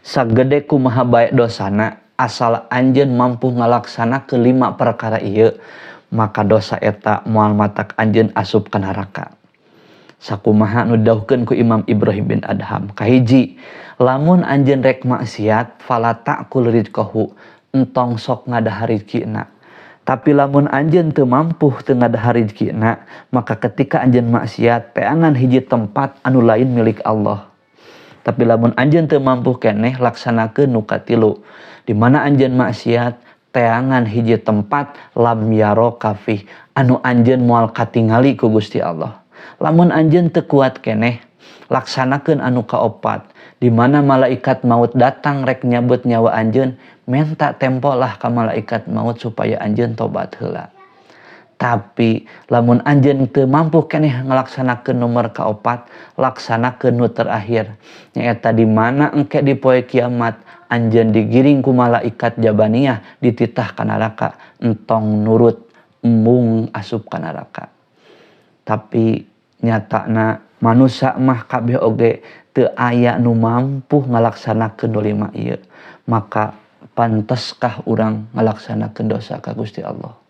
sagede kumaha bae dosana asal anjeun mampu ngalaksana ke 5 perkara ieu maka dosa eta moal matak anjeun asup ka neraka. Sakumaha nu didawuhkeun ku Imam Ibrahim bin Adham. Kahiji, lamun anjeun rek maksiat fala ta'kul rizqahu, entong sok ngadahar rezekina. Tapi lamun anjeun teu mampu teu ngadahar rezekina, maka ketika anjeun maksiat teangan hiji tempat anu lain milik Allah. Tapi lamun anjeun teu mampu keneh laksanakeun nu katilu. Di mana anjeun maksiat teangan hiji tempat lam yaro kafih anu anjeun moal katingali ku Gusti Allah. Lamun anjeun teu kuat keneh laksanakeun anu kaopat, di mana malaikat maut datang rek nyabut nyawa anjeun, menta tempo lah ka malaikat maut supaya anjeun tobat heula. Tapi lamun anjeun teu mampu keneh ngalaksanakeun nomor kaopat, laksanakeun nu terakhir, nyaeta di mana engke di poe kiamat anjeun digiring ku malaikat jabaniyah dititah ka neraka, entong nurut embung asup ka neraka. Tapi nyatana manusia mah kabeh oge teu aya nu mampu ngalaksanakeun nu 5 ieu. Maka panteskah urang ngalaksanakeun dosa ka Gusti Allah?